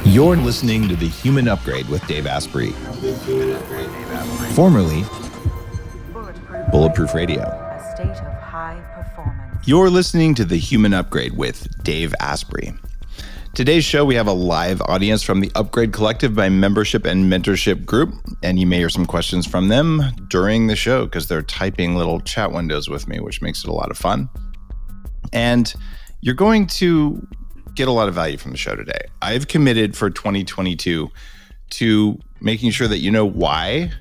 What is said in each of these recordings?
You're listening to The Human Upgrade with Dave Asprey, formerly Bulletproof Radio. A state of high performance. You're listening to The Human Upgrade with Dave Asprey. Today's show, we have a live audience from the Upgrade Collective, my membership and mentorship group, and you may hear some questions from them during the show because they're typing little chat windows with me, which makes it a lot of fun. And you're going to get a lot of value from the show today. I've committed for 2022 to making sure that you know why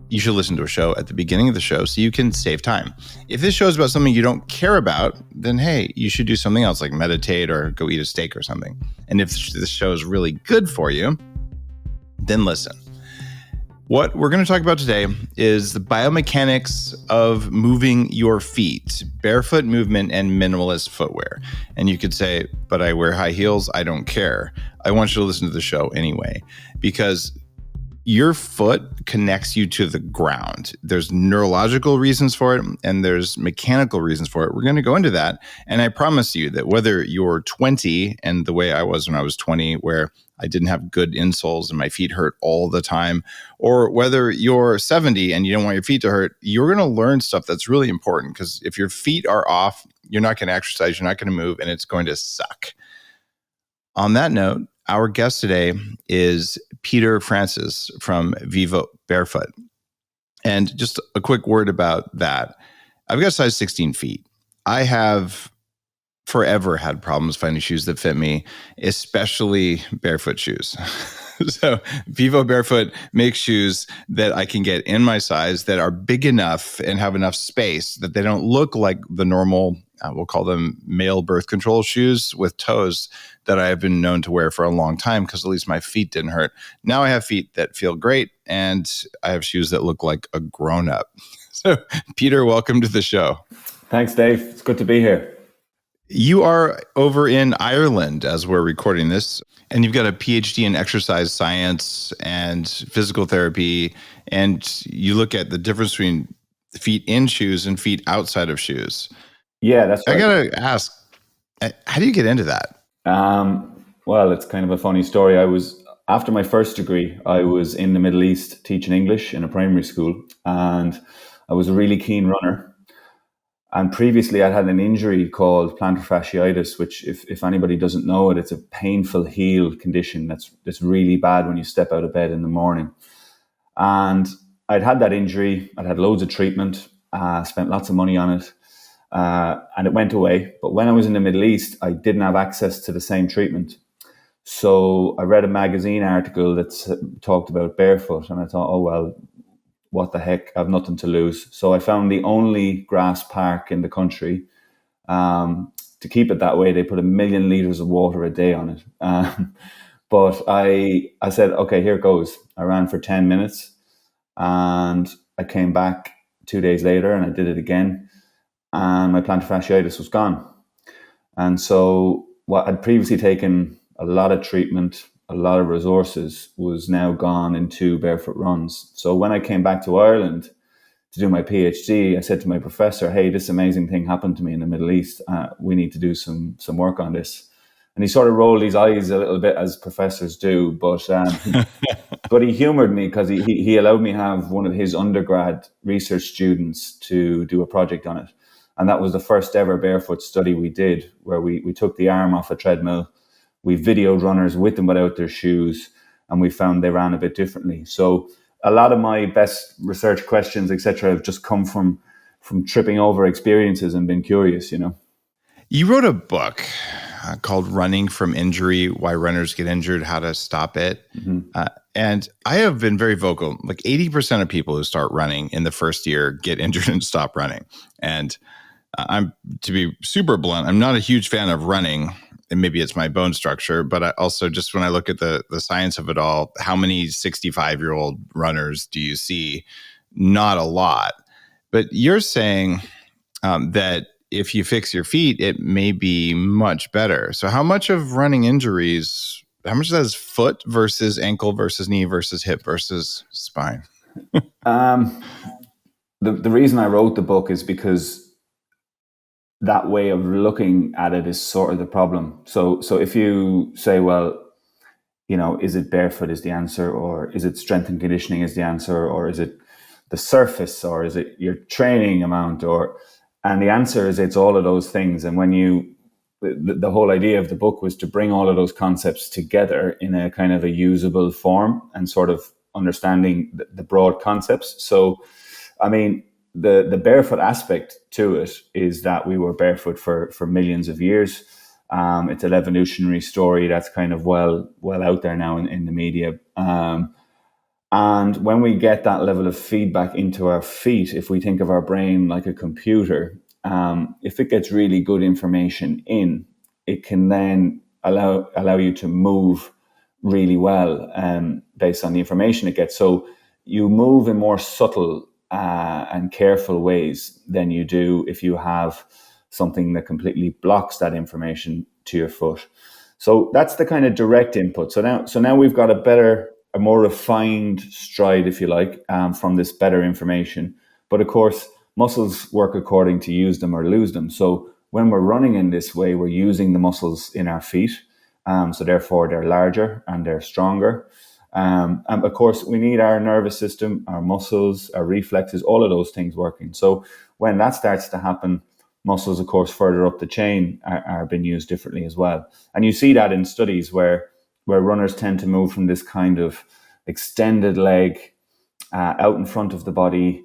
you should listen to a show at the beginning of the show so you can save time. If this show is about something you don't care about, then hey, you should do something else like meditate or go eat a steak or something. And if this show is really good for you, then listen. What we're going to talk about today is the biomechanics of moving your feet, barefoot movement and minimalist footwear. And you could say, but I wear high heels, I don't care. I want you to listen to the show anyway, because your foot connects you to the ground. There's neurological reasons for it, and there's mechanical reasons for it. We're going to go into that. And I promise you that whether you're 20, and the way I was when I was 20, where I didn't have good insoles and my feet hurt all the time, or whether you're 70 and you don't want your feet to hurt, you're going to learn stuff that's really important, because if your feet are off, you're not going to exercise, you're not going to move, and it's going to suck. On that note, our guest today is Peter Francis from Vivo Barefoot. And just a quick word about that. I've got size 16 feet. I have forever had problems finding shoes that fit me, especially barefoot shoes. So Vivo Barefoot makes shoes that I can get in my size that are big enough and have enough space that they don't look like the normal, we'll call them male birth control shoes with toes that I have been known to wear for a long time, because at least my feet didn't hurt. Now I have feet that feel great, and I have shoes that look like a grown-up. So Peter, welcome to the show. Thanks, Dave. It's good to be here. You are over in Ireland as we're recording this, and you've got a Ph.D. in exercise science and physical therapy, and you look at the difference between feet in shoes and feet outside of shoes. Yeah, that's right. I got to ask, how do you get into that? Well, it's kind of a funny story. After my first degree, I was in the Middle East teaching English in a primary school, and I was a really keen runner. And previously I'd had an injury called Plantar Fasciitis, which if anybody doesn't know it, it's a painful heel condition that's really bad when you step out of bed in the morning. And I'd had that injury. I'd had loads of treatment, spent lots of money on it, and it went away. But when I was in the Middle East, I didn't have access to the same treatment. So I read a magazine article that talked about barefoot, and I thought, oh, well, what the heck, I have nothing to lose. So I found the only grass park in the country. To keep it that way, they put 1 million liters of water a day on it. But I said, okay, here it goes. I ran for 10 minutes and I came back 2 days later and I did it again. And my plantar fasciitis was gone. And so what I'd previously taken a lot of treatment, a lot of resources, was now gone in 2 barefoot runs. So when I came back to Ireland to do my PhD, I said to my professor, hey, this amazing thing happened to me in the Middle East. We need to do some work on this. And he sort of rolled his eyes a little bit, as professors do, but but he humored me, because he allowed me have one of his undergrad research students to do a project on it. And that was the first ever barefoot study we did, where we took the arm off a treadmill. We videoed runners with and without their shoes, and we found they ran a bit differently. So a lot of my best research questions, etc., have just come from tripping over experiences and been curious, you know. You wrote a book called Running from Injury, Why Runners Get Injured, How to Stop It. Mm-hmm. And I have been very vocal. Like 80% of people who start running in the first year get injured and stop running. And to be super blunt, I'm not a huge fan of running. And maybe it's my bone structure, but I also, just when I look at the science of it all, how many 65-year-old runners do you see? Not a lot. But you're saying that if you fix your feet, it may be much better. So how much of running injuries, how much of that is foot versus ankle versus knee versus hip versus spine? The reason I wrote the book is because that way of looking at it is sort of the problem. So if you say, well, is it barefoot is the answer, or is it strength and conditioning is the answer, or is it the surface, or is it your training amount, and the answer is it's all of those things. And when the whole idea of the book was to bring all of those concepts together in a kind of a usable form and sort of understanding the broad concepts. So, I mean, the barefoot aspect to it is that we were barefoot for millions of years. It's an evolutionary story that's kind of well out there now in the media. And when we get that level of feedback into our feet, if we think of our brain like a computer, if it gets really good information in, it can then allow you to move really well based on the information it gets. So you move in more subtle and careful ways than you do if you have something that completely blocks that information to your foot. So that's the kind of direct input. So now we've got a more refined stride, if you like, from this better information. But of course, muscles work according to use them or lose them. So when we're running in this way, we're using the muscles in our feet. So therefore, they're larger and they're stronger. And of course, we need our nervous system, our muscles, our reflexes, all of those things working. So when that starts to happen, muscles, of course, further up the chain are being used differently as well. And you see that in studies where runners tend to move from this kind of extended leg out in front of the body,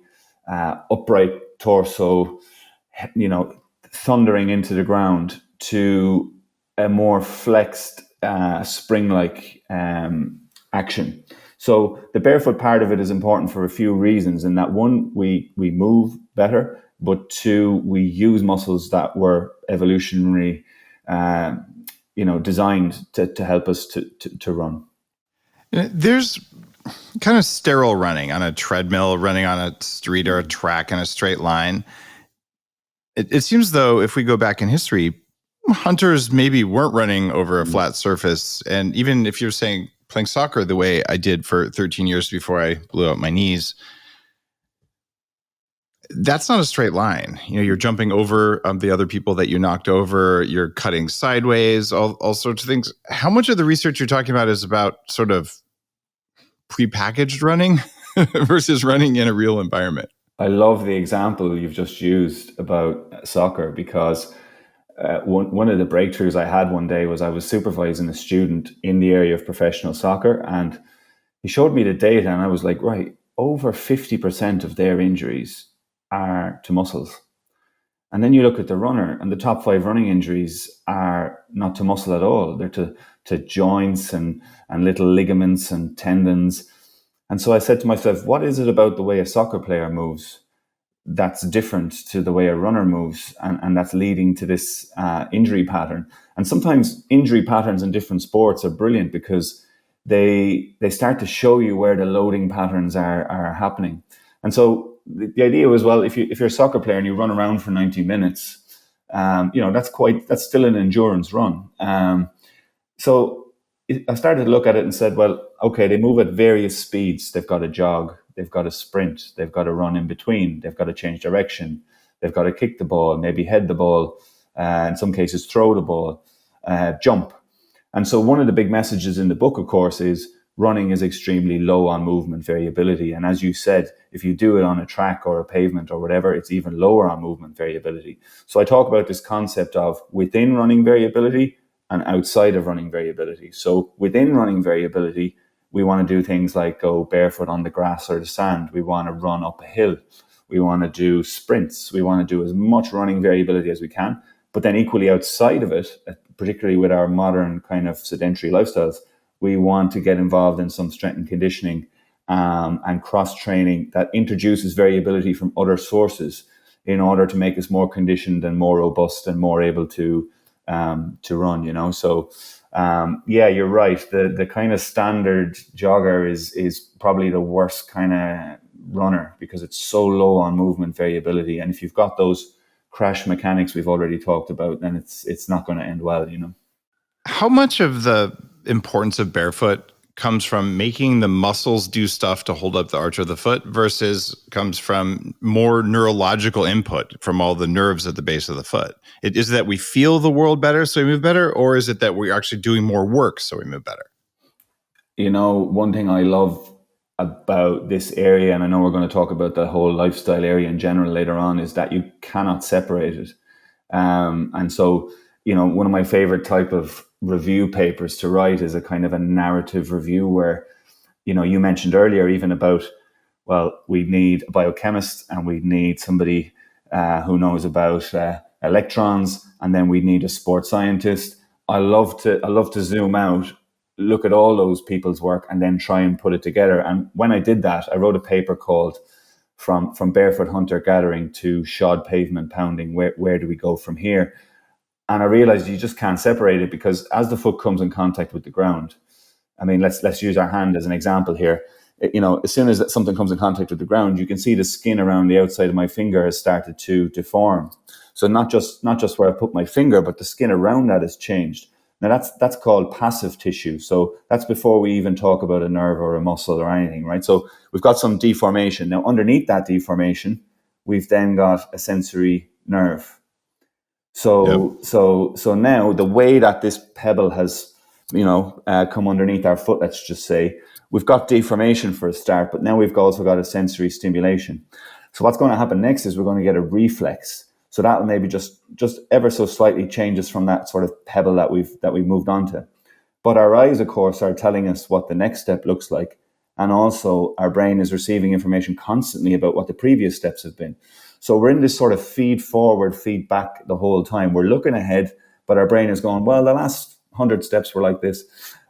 upright torso, thundering into the ground, to a more flexed, spring-like action. So the barefoot part of it is important for a few reasons. In that, one, we move better, but two, we use muscles that were evolutionary designed to help us to run. There's kind of sterile running on a treadmill, running on a street or a track in a straight line. It seems though, if we go back in history, hunters maybe weren't running over a flat surface. And even if you're saying playing soccer the way I did for 13 years before I blew out my knees, that's not a straight line. You're jumping over the other people that you knocked over. You're cutting sideways, all sorts of things. How much of the research you're talking about is about sort of prepackaged running versus running in a real environment? I love the example you've just used about soccer, because one of the breakthroughs I had one day was I was supervising a student in the area of professional soccer, and he showed me the data, and I was like, right, over 50% of their injuries are to muscles. And then you look at the runner, and the top 5 running injuries are not to muscle at all. They're to joints and little ligaments and tendons. And so I said to myself, what is it about the way a soccer player moves that's different to the way a runner moves, and that's leading to this injury pattern? And sometimes injury patterns in different sports are brilliant because they start to show you where the loading patterns are happening. And so the idea was, well, if you're a soccer player and you run around for 90 minutes, that's still an endurance run. So I started to look at it and said, well, okay, they move at various speeds. They've got to jog, they've got to sprint, they've got to run in between, they've got to change direction, they've got to kick the ball, maybe head the ball, in some cases throw the ball, jump. And so one of the big messages in the book, of course, is running is extremely low on movement variability. And as you said, if you do it on a track or a pavement or whatever, it's even lower on movement variability. So I talk about this concept of within running variability and outside of running variability. So within running variability, we want to do things like go barefoot on the grass or the sand. We want to run up a hill. We want to do sprints. We want to do as much running variability as we can. But then equally outside of it, particularly with our modern kind of sedentary lifestyles, we want to get involved in some strength and conditioning and cross-training that introduces variability from other sources in order to make us more conditioned and more robust and more able to run, So, you're right. The kind of standard jogger is probably the worst kind of runner because it's so low on movement variability. And if you've got those crash mechanics we've already talked about, then it's not going to end well, How much of the importance of barefoot comes from making the muscles do stuff to hold up the arch of the foot versus comes from more neurological input from all the nerves at the base of the foot? Is it that we feel the world better so we move better, or is it that we're actually doing more work so we move better? one thing I love about this area, and I know we're going to talk about the whole lifestyle area in general later on, is that you cannot separate it. And so, one of my favorite type of review papers to write is a kind of a narrative review where, you mentioned earlier even about, well, we need a biochemist and we need somebody who knows about electrons, and then we need a sports scientist. I love to zoom out, look at all those people's work, and then try and put it together. And when I did that, I wrote a paper called From Barefoot Hunter Gathering to Shod Pavement Pounding, where do we go from here? And I realized you just can't separate it, because as the foot comes in contact with the ground, I mean, let's use our hand as an example here. As soon as something comes in contact with the ground, you can see the skin around the outside of my finger has started to deform. So not just where I put my finger, but the skin around that has changed. Now that's called passive tissue. So that's before we even talk about a nerve or a muscle or anything, right? So we've got some deformation. Now underneath that deformation, we've then got a sensory nerve. So now the way that this pebble has, come underneath our foot, let's just say, we've got deformation for a start, but now we've also got a sensory stimulation. So what's going to happen next is we're going to get a reflex. So that will maybe just ever so slightly change us from that sort of pebble that we've moved on to. But our eyes, of course, are telling us what the next step looks like. And also our brain is receiving information constantly about what the previous steps have been. So we're in this sort of feed forward, feed back the whole time. We're looking ahead, but our brain is going, well, the last 100 steps were like this.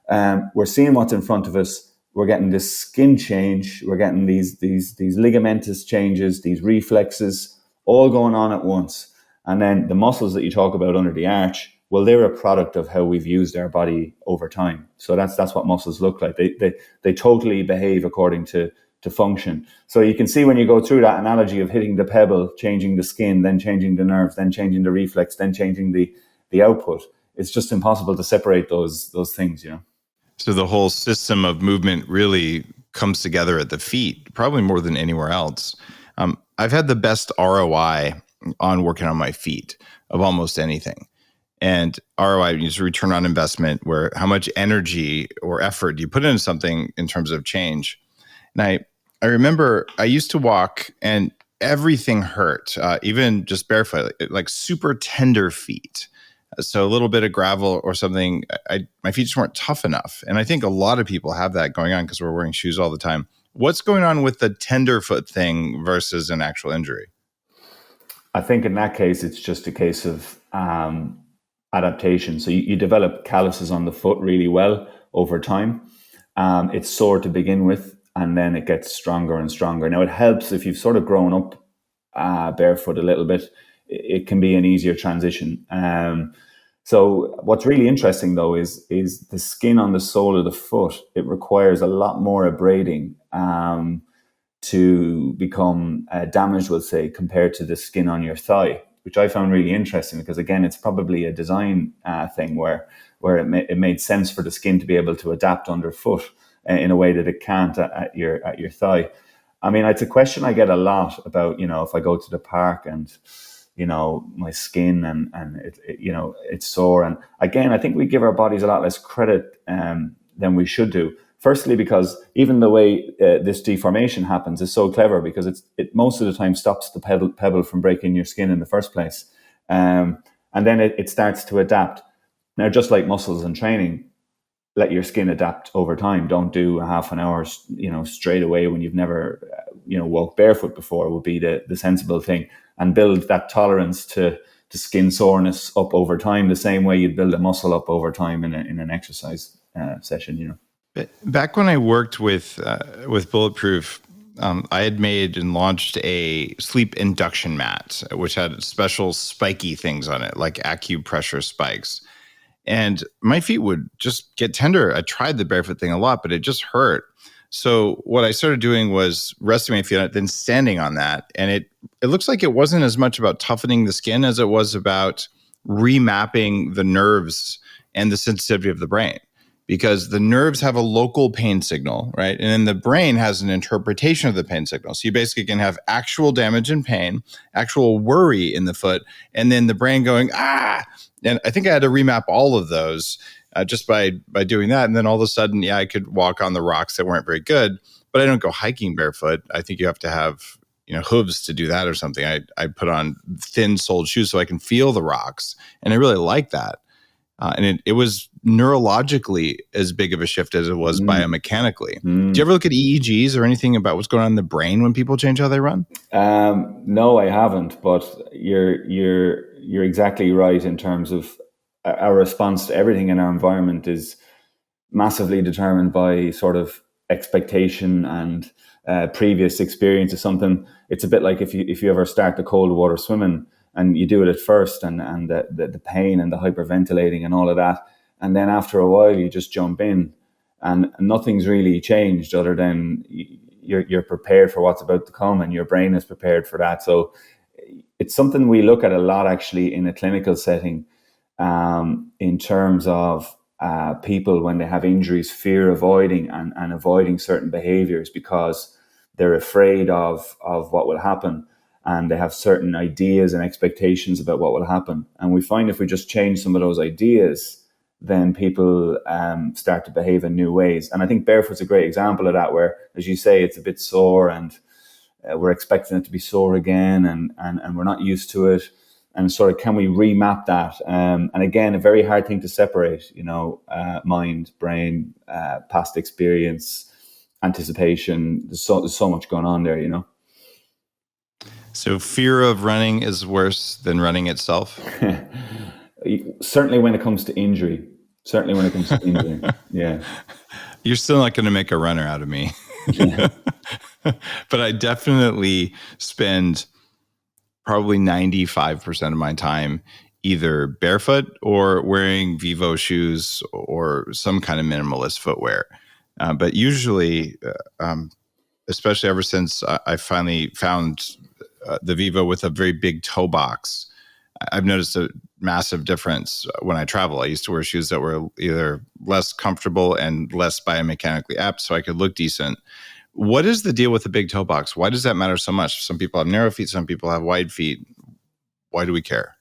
We're seeing what's in front of us. We're getting this skin change. We're getting these ligamentous changes, these reflexes, all going on at once. And then the muscles that you talk about under the arch, well, they're a product of how we've used our body over time. So that's what muscles look like. They totally behave according to function. So you can see when you go through that analogy of hitting the pebble, changing the skin, then changing the nerves, then changing the reflex, then changing the output. It's just impossible to separate those things, So the whole system of movement really comes together at the feet, probably more than anywhere else. I've had the best ROI on working on my feet of almost anything. And ROI is return on investment, where how much energy or effort do you put into something in terms of change. And I remember I used to walk and everything hurt, even just barefoot, like super tender feet. So a little bit of gravel or something, my feet just weren't tough enough. And I think a lot of people have that going on because we're wearing shoes all the time. What's going on with the tenderfoot thing versus an actual injury? I think in that case, it's just a case of adaptation. So you develop calluses on the foot really well over time. It's sore to begin with, and then it gets stronger and stronger. Now, it helps if you've sort of grown up barefoot a little bit. It can be an easier transition. So what's really interesting, though, is the skin on the sole of the foot. It requires a lot more abrading to become damaged, we'll say, compared to the skin on your thigh, which I found really interesting because, again, it's probably a design thing where it made sense for the skin to be able to adapt underfoot in a way that it can't at your thigh. I mean, it's a question I get a lot about, if I go to the park and, my skin and it's sore. And again, I think we give our bodies a lot less credit than we should do. Firstly, because even the way this deformation happens is so clever, because it most of the time stops the pebble from breaking your skin in the first place. And then it starts to adapt. Now, just like muscles and training, let your skin adapt over time. Don't do a half an hour, straight away when you've never, walked barefoot before would be the sensible thing, and build that tolerance to skin soreness up over time, the same way you'd build a muscle up over time in an exercise session, Back when I worked with Bulletproof, I had made and launched a sleep induction mat, which had special spiky things on it, like acupressure spikes. And my feet would just get tender. I tried the barefoot thing a lot, but it just hurt. So what I started doing was resting my feet on it, then standing on that. And it looks like it wasn't as much about toughening the skin as it was about remapping the nerves and the sensitivity of the brain. Because the nerves have a local pain signal, right? And then the brain has an interpretation of the pain signal. So you basically can have actual damage and pain, actual worry in the foot, and then the brain going, ah! And I think I had to remap all of those. just by doing that. And then all of a sudden, I could walk on the rocks that weren't very good, but I don't go hiking barefoot. I think you have to have hooves to do that or something. I put on thin-soled shoes so I can feel the rocks, and I really like that. And it was neurologically as big of a shift as it was biomechanically. Do you ever look at EEGs or anything about what's going on in the brain when people change how they run? No, I haven't. But you're exactly right in terms of our response to everything in our environment is massively determined by sort of expectation and previous experience of something. It's a bit like if you ever start the cold water swimming and you do it at first and the pain and the hyperventilating and all of that. And then after a while, you just jump in and nothing's really changed other than you're prepared for what's about to come and your brain is prepared for that. So it's something we look at a lot actually in a clinical setting in terms of people when they have injuries, fear avoiding and avoiding certain behaviors because they're afraid of what will happen. And they have certain ideas and expectations about what will happen. And we find if we just change some of those ideas, then people start to behave in new ways. And I think barefoot's a great example of that, where, as you say, it's a bit sore and we're expecting it to be sore again and we're not used to it. And sort of, can we remap that? And again, a very hard thing to separate, mind, brain, past experience, anticipation. There's so much going on there, So fear of running is worse than running itself? Certainly when it comes to injury. Yeah. You're still not going to make a runner out of me. Yeah. But I definitely spend probably 95% of my time either barefoot or wearing Vivo shoes or some kind of minimalist footwear. But usually, especially ever since I finally found the Vivo with a very big toe box, I've noticed a massive difference when I travel. I used to wear shoes that were either less comfortable and less biomechanically apt so I could look decent. What is the deal with the big toe box? Why does that matter so much? Some people have narrow feet, some people have wide feet. Why do we care?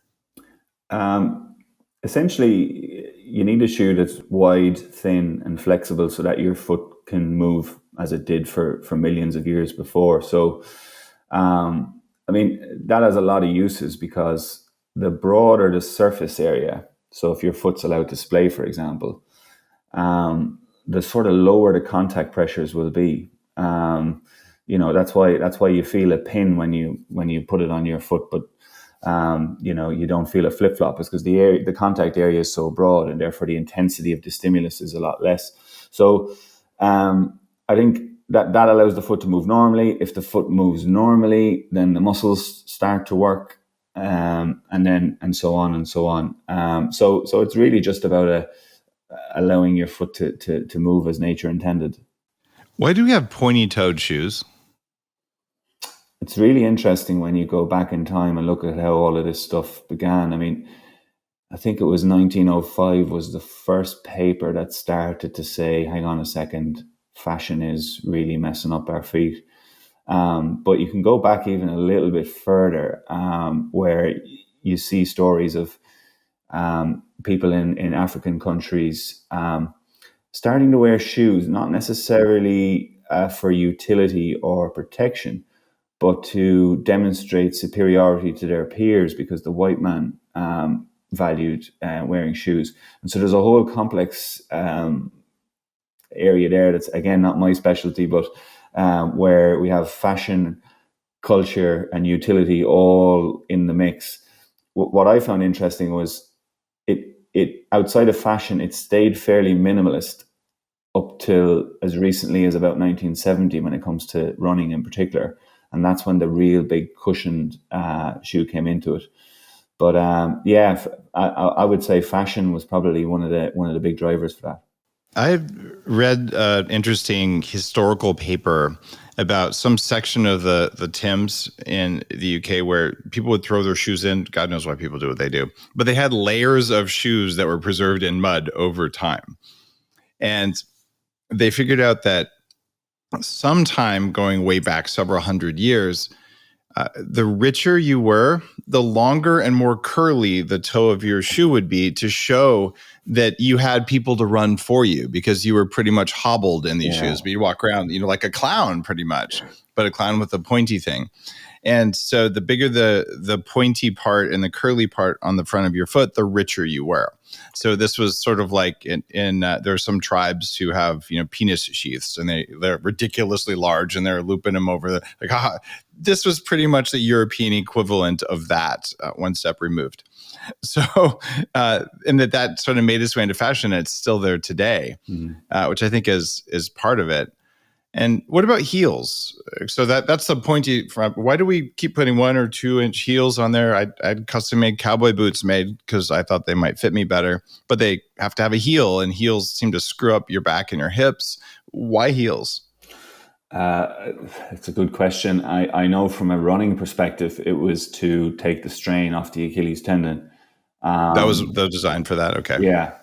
Essentially, you need a shoe that's wide, thin, and flexible so that your foot can move as it did for millions of years before. So, that has a lot of uses because the broader the surface area, so if your foot's allowed to splay, for example, the sort of lower the contact pressures will be. That's why you feel a pin when you put it on your foot, but you don't feel a flip flop. It's because the contact area is so broad, and therefore the intensity of the stimulus is a lot less. So I think that allows the foot to move normally. If the foot moves normally, then the muscles start to work, and so on and so on. So it's really just about allowing your foot to move as nature intended. Why do we have pointy-toed shoes? It's really interesting when you go back in time and look at how all of this stuff began. I think it was 1905 was the first paper that started to say, hang on a second, fashion is really messing up our feet. But you can go back even a little bit further, where you see stories of people in African countries starting to wear shoes, not necessarily for utility or protection, but to demonstrate superiority to their peers because the white man valued wearing shoes. And so there's a whole complex area there that's, again, not my specialty, but where we have fashion, culture, and utility all in the mix. What I found interesting was it outside of fashion, it stayed fairly minimalist up till as recently as about 1970 when it comes to running in particular. And that's when the real big cushioned shoe came into it. But I would say fashion was probably one of the big drivers for that. I read an interesting historical paper about some section of the Thames in the UK where people would throw their shoes in. God knows why people do what they do. But they had layers of shoes that were preserved in mud over time. And they figured out that sometime going way back several hundred years, the richer you were, the longer and more curly the toe of your shoe would be to show that you had people to run for you, because you were pretty much hobbled in these shoes. But you walk around, like a clown pretty much, but a clown with a pointy thing. And so the bigger the pointy part and the curly part on the front of your foot, the richer you were. So this was sort of like in there are some tribes who have penis sheaths, and they're ridiculously large, and they're looping them over this was pretty much the European equivalent of that, one step removed. So and that sort of made its way into fashion, and it's still there today, which I think is part of it. And what about heels? So that's the pointy front. Why do we keep putting 1 or 2 inch heels on there? I had custom made cowboy boots made because I thought they might fit me better, but they have to have a heel, and heels seem to screw up your back and your hips. Why heels? It's a good question. I know from a running perspective, it was to take the strain off the Achilles tendon. That was the design for that. Okay.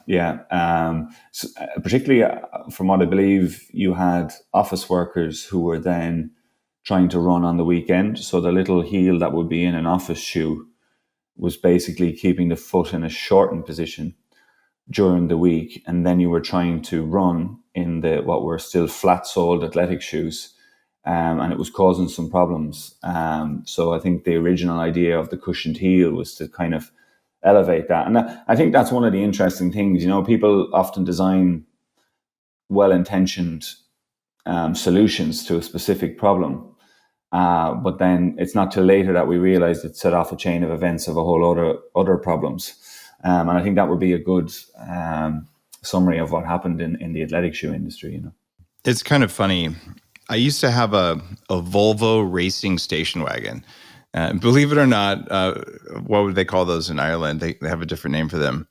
Yeah. So, particularly from what I believe, you had office workers who were then trying to run on the weekend. So the little heel that would be in an office shoe was basically keeping the foot in a shortened position during the week. And then you were trying to run in what were still flat-soled athletic shoes. And it was causing some problems. So I think the original idea of the cushioned heel was to kind of elevate that. And I think that's one of the interesting things. People often design well-intentioned solutions to a specific problem. But then it's not till later that we realize it set off a chain of events of a whole other problems. And I think that would be a good summary of what happened in the athletic shoe industry. It's kind of funny. I used to have a Volvo racing station wagon. Believe it or not, what would they call those in Ireland? They have a different name for them.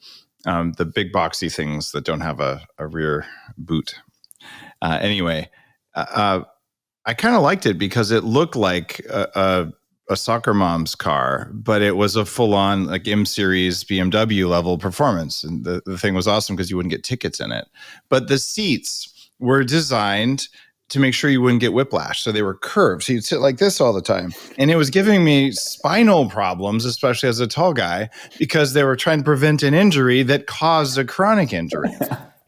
The big boxy things that don't have a rear boot. Anyway, I kind of liked it because it looked like a soccer mom's car, but it was a full-on like M-Series BMW level performance. And the thing was awesome because you wouldn't get tickets in it. But the seats were designed to make sure you wouldn't get whiplash. So they were curved. So you'd sit like this all the time. And it was giving me spinal problems, especially as a tall guy, because they were trying to prevent an injury that caused a chronic injury.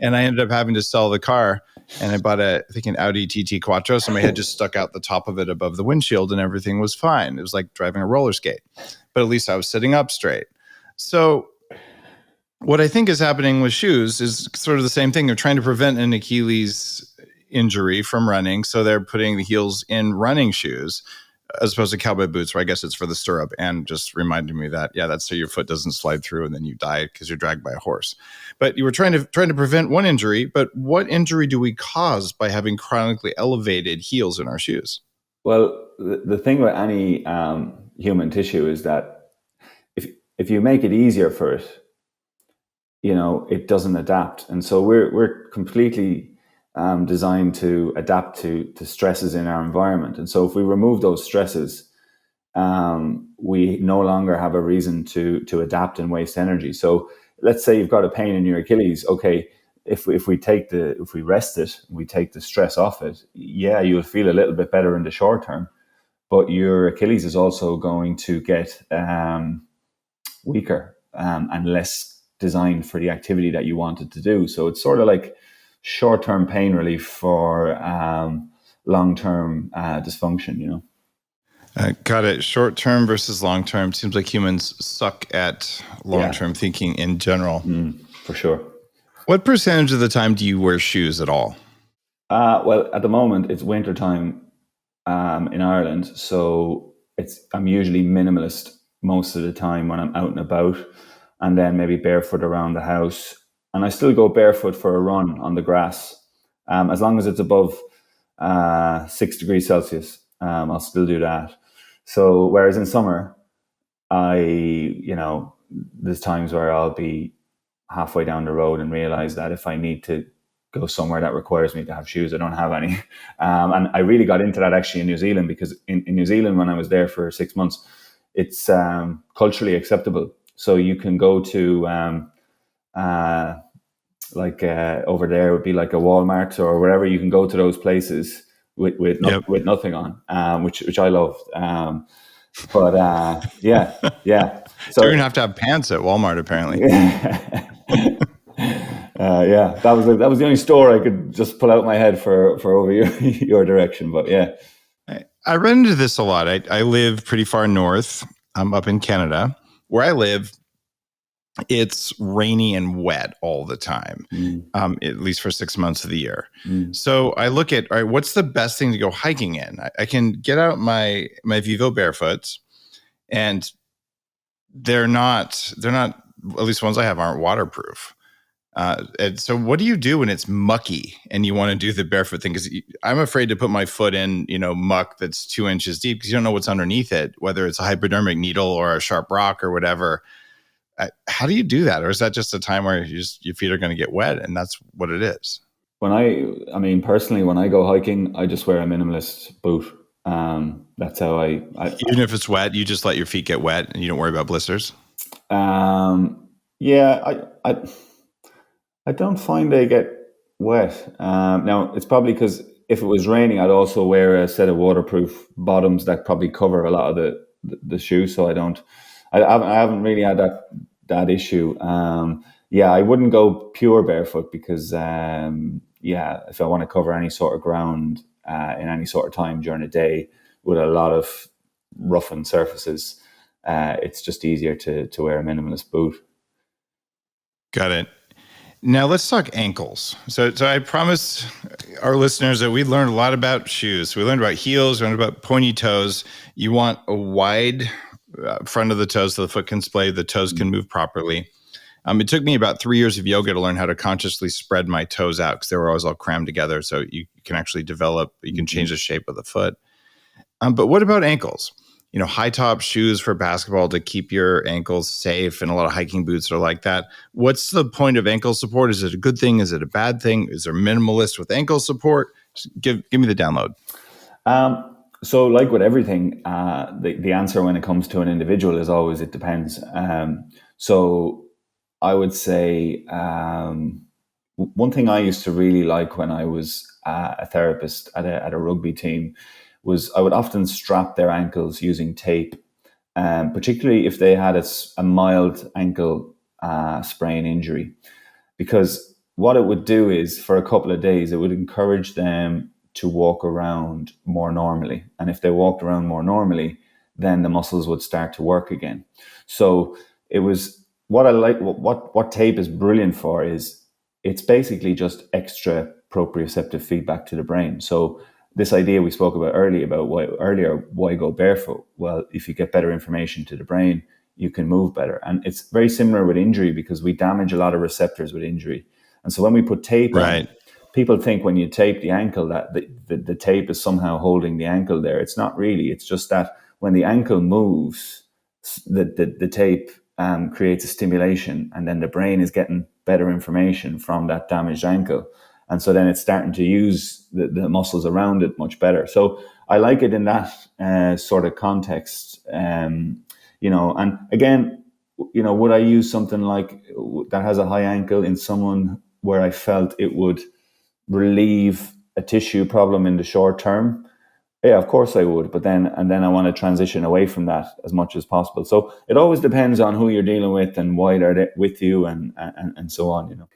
And I ended up having to sell the car. And I bought an Audi TT Quattro. So my head just stuck out the top of it above the windshield and everything was fine. It was like driving a roller skate. But at least I was sitting up straight. So what I think is happening with shoes is sort of the same thing. They're trying to prevent an Achilles injury from running, so they're putting the heels in running shoes as opposed to cowboy boots, where I guess it's for the stirrup, and just reminded me that that's so your foot doesn't slide through and then you die because you're dragged by a horse. But you were trying to prevent one injury, but what injury do we cause by having chronically elevated heels in our shoes? Well, the thing with any human tissue is that if you make it easier for it, it doesn't adapt, and so we're completely designed to adapt to stresses in our environment. And so if we remove those stresses, we no longer have a reason to adapt and waste energy. So let's say you've got a pain in your Achilles. Okay, if we rest it, we take the stress off it, you'll feel a little bit better in the short term, but your Achilles is also going to get weaker and less designed for the activity that you wanted to do. So it's sort of like short-term pain relief for long-term dysfunction, Got it. Short-term versus long-term. Seems like humans suck at long-term thinking in general. For sure. What percentage of the time do you wear shoes at all? Well, at the moment, it's wintertime in Ireland, so I'm usually minimalist most of the time when I'm out and about, and then maybe barefoot around the house. And I still go barefoot for a run on the grass. As long as it's above 6 degrees Celsius, I'll still do that. So whereas in summer, there's times where I'll be halfway down the road and realize that if I need to go somewhere that requires me to have shoes, I don't have any. And I really got into that actually in New Zealand, because in New Zealand, when I was there for 6 months, it's culturally acceptable. So you can go to over there would be like a Walmart or wherever, you can go to those places with nothing on, which I loved. But yeah. So you're So gonna have to have pants at Walmart, apparently. that was the only store I could just pull out my head for over your direction. But yeah. I run into this a lot. I live pretty far north. I'm up in Canada. Where I live, it's rainy and wet all the time, at least for 6 months of the year. So I look at, all right, what's the best thing to go hiking in? I can get out my Vivo barefoots, and they're not, at least the ones I have aren't waterproof. And so what do you do when it's mucky and you want to do the barefoot thing? Because I'm afraid to put my foot in, muck that's 2 inches deep, because you don't know what's underneath it, whether it's a hypodermic needle or a sharp rock or whatever. How do you do that? Or is that just a time where your feet are going to get wet and that's what it is? Personally, when I go hiking, I just wear a minimalist boot. That's how even if it's wet, you just let your feet get wet and you don't worry about blisters. Yeah, I don't find they get wet. Now it's probably because if it was raining, I'd also wear a set of waterproof bottoms that probably cover a lot of the shoe. So I haven't really had that issue. I wouldn't go pure barefoot because if I want to cover any sort of ground in any sort of time during the day with a lot of roughened surfaces, it's just easier to wear a minimalist boot. Got it. Now let's talk ankles. So I promised our listeners that we learned a lot about shoes. We learned about heels, we learned about pointy toes. You want a wide front of the toes so the foot can splay, the toes can move properly. It took me about 3 years of yoga to learn how to consciously spread my toes out because they were always all crammed together. So you can actually you can change the shape of the foot. But what about ankles? High top shoes for basketball to keep your ankles safe, and a lot of hiking boots are like that. What's the point of ankle support? Is it a good thing? Is it a bad thing? Is there minimalist with ankle support? Just give me the download. So like with everything, the answer when it comes to an individual is always it depends. So I would say one thing I used to really like when I was a therapist at a rugby team was I would often strap their ankles using tape, particularly if they had a mild ankle sprain injury, because what it would do is for a couple of days, it would encourage them to walk around more normally. And if they walked around more normally, then the muscles would start to work again. So it was what I like, what tape is brilliant for is it's basically just extra proprioceptive feedback to the brain. So this idea we spoke about why go barefoot? Well, if you get better information to the brain, you can move better. And it's very similar with injury because we damage a lot of receptors with injury. And so when we put tape on, people think when you tape the ankle that the tape is somehow holding the ankle there. It's not really. It's just that when the ankle moves, the tape creates a stimulation, and then the brain is getting better information from that damaged ankle. And so then it's starting to use the muscles around it much better. So I like it in that sort of context. And again, would I use something like that has a high ankle in someone where I felt it would relieve a tissue problem in the short term? Yeah, of course I would. But then I want to transition away from that as much as possible. So it always depends on who you're dealing with and why they're with you and so on.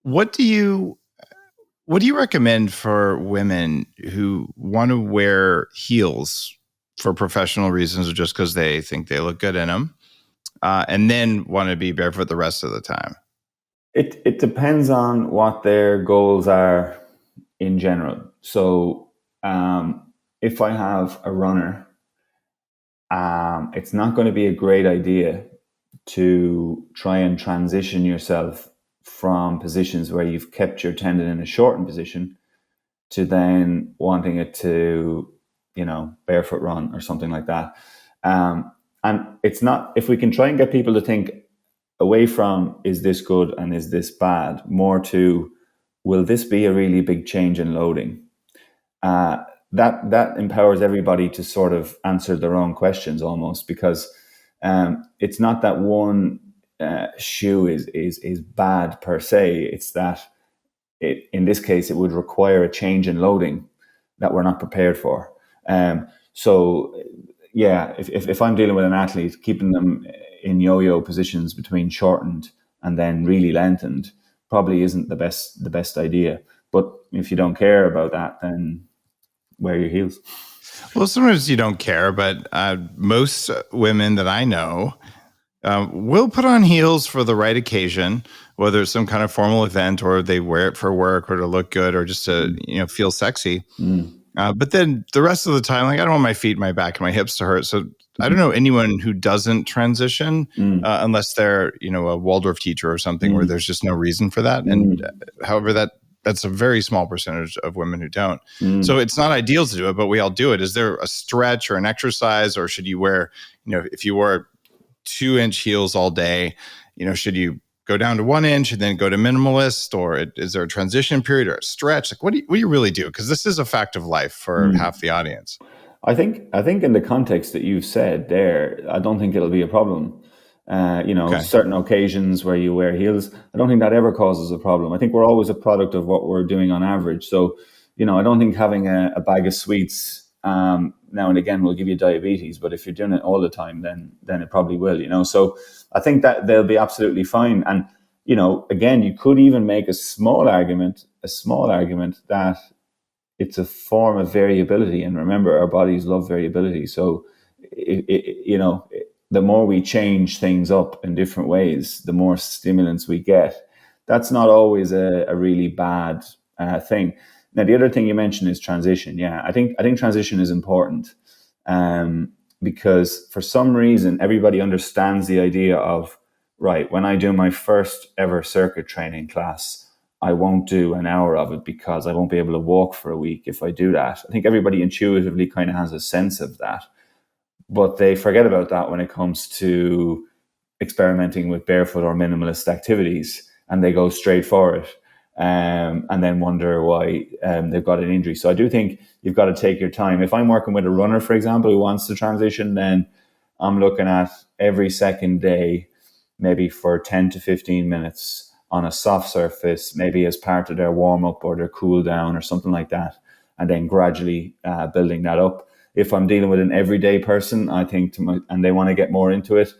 What do you recommend for women who want to wear heels for professional reasons or just because they think they look good in them, and then want to be barefoot the rest of the time? It depends on what their goals are in general. So if I have a runner, it's not going to be a great idea to try and transition yourself from positions where you've kept your tendon in a shortened position to then wanting it to, barefoot run or something like that. And it's not, if we can try and get people to think away from, is this good and is this bad, more to, will this be a really big change in loading? That empowers everybody to sort of answer their own questions almost, because it's not that one shoe is bad per se. It's that in this case, it would require a change in loading that we're not prepared for. So if I'm dealing with an athlete, keeping them in yo-yo positions between shortened and then really lengthened probably isn't the best idea. But if you don't care about that, then wear your heels. Well, sometimes you don't care, but most women that I know will put on heels for the right occasion, whether it's some kind of formal event or they wear it for work or to look good or just to feel sexy. But then the rest of the time, like I don't want my feet, my back, and my hips to hurt. So I don't know anyone who doesn't transition unless they're a Waldorf teacher or something where there's just no reason for that. And however, that's a very small percentage of women who don't. So it's not ideal to do it, but we all do it. Is there a stretch or an exercise, or should you wear, if you wore 2-inch heels all day, should you go down to 1 inch and then go to minimalist, or is there a transition period or a stretch? Like what do you really do? Because this is a fact of life for half the audience. I think in the context that you've said there, I don't think it'll be a problem. Certain occasions where you wear heels, I don't think that ever causes a problem. I think we're always a product of what we're doing on average. So, I don't think having a bag of sweets now and again will give you diabetes, but if you're doing it all the time, then it probably will, So I think that they'll be absolutely fine. And, again, you could even make a small argument that it's a form of variability. And remember, our bodies love variability. So, the more we change things up in different ways, the more stimulants we get. That's not always a really bad thing. Now, the other thing you mentioned is transition. Yeah, I think transition is important because for some reason, everybody understands the idea of, right, when I do my first ever circuit training class, I won't do an hour of it because I won't be able to walk for a week if I do that. I think everybody intuitively kind of has a sense of that. But they forget about that when it comes to experimenting with barefoot or minimalist activities, and they go straight for it and then wonder why they've got an injury. So I do think you've got to take your time. If I'm working with a runner, for example, who wants to transition, then I'm looking at every second day, maybe for 10 to 15 minutes on a soft surface, maybe as part of their warm-up or their cool down or something like that, and then gradually building that up. If I'm dealing with an everyday person, I think and they want to get more into it,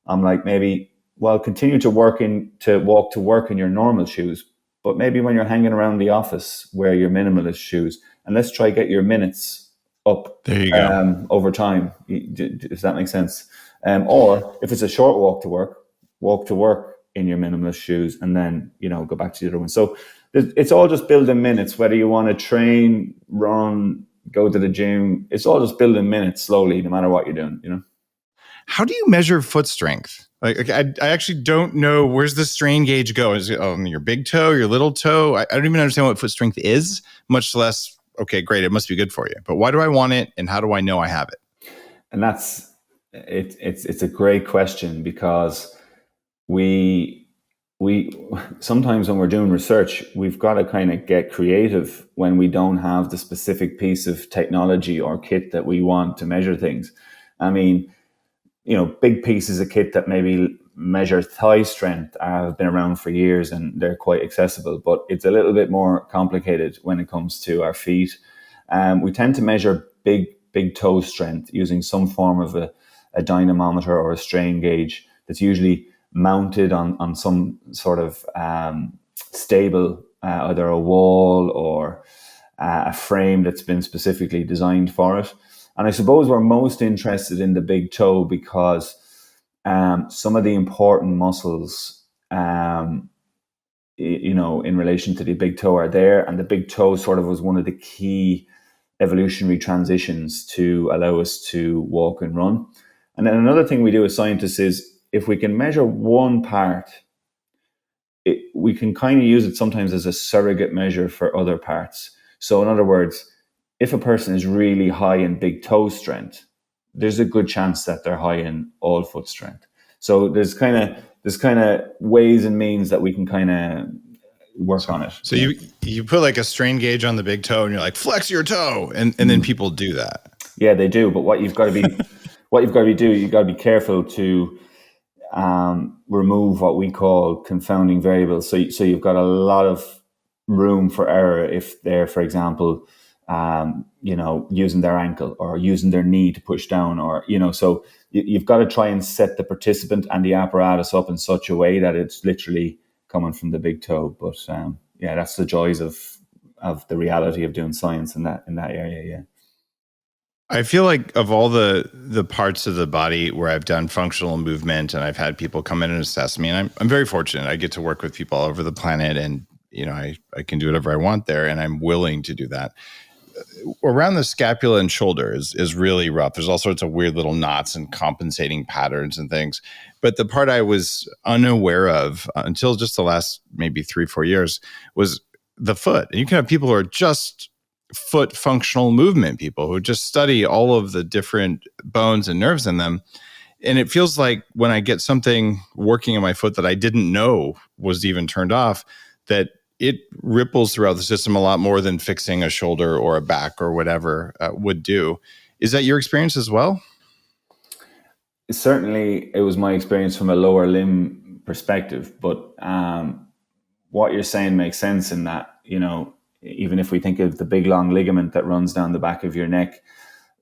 I'm like, maybe, continue to walk to work in your normal shoes, but maybe when you're hanging around the office, wear your minimalist shoes, and let's try get your minutes up. There you go. Over time. Does that make sense? Or if it's a short walk to work in your minimalist shoes, and then go back to the other one. So it's all just building minutes. Whether you want to train, run, go to the gym, it's all just building minutes slowly, no matter what you're doing, How do you measure foot strength? Like I actually don't know, where's the strain gauge go? Is it on your big toe, your little toe? I don't even understand what foot strength is, much less, okay, great, it must be good for you. But why do I want it, and how do I know I have it? And that's, it's a great question, because we sometimes when we're doing research, we've got to kind of get creative when we don't have the specific piece of technology or kit that we want to measure things. I mean, big pieces of kit that maybe measure thigh strength have been around for years and they're quite accessible, but it's a little bit more complicated when it comes to our feet. We tend to measure big toe strength using some form of a dynamometer or a strain gauge that's usually mounted on some sort of stable, either a wall or a frame that's been specifically designed for it. And I suppose we're most interested in the big toe because some of the important muscles, in relation to the big toe are there. And the big toe sort of was one of the key evolutionary transitions to allow us to walk and run. And then another thing we do as scientists is, if we can measure one part, we can kind of use it sometimes as a surrogate measure for other parts. So in other words, if a person is really high in big toe strength, there's a good chance that they're high in all foot strength. So there's kind of ways and means that we can kind of work on it. So you put like a strain gauge on the big toe and you're like, flex your toe, and then people do that. Yeah, they do. But what you've got to be careful to remove what we call confounding variables. So you've got a lot of room for error if they're, for example, using their ankle or using their knee to push down, or, so you've got to try and set the participant and the apparatus up in such a way that it's literally coming from the big toe. But that's the joys of the reality of doing science in that area. Yeah. I feel like of all the parts of the body where I've done functional movement and I've had people come in and assess me, and I'm very fortunate. I get to work with people all over the planet, and I can do whatever I want there, and I'm willing to do that. Around the scapula and shoulder is really rough. There's all sorts of weird little knots and compensating patterns and things. But the part I was unaware of until just the last maybe 3-4 years was the foot. And you can have people who are just foot functional movement people who just study all of the different bones and nerves in them. And it feels like when I get something working in my foot that I didn't know was even turned off, that it ripples throughout the system a lot more than fixing a shoulder or a back or whatever would do. Is that your experience as well? Certainly, it was my experience from a lower limb perspective. But what you're saying makes sense in that, even if we think of the big long ligament that runs down the back of your neck,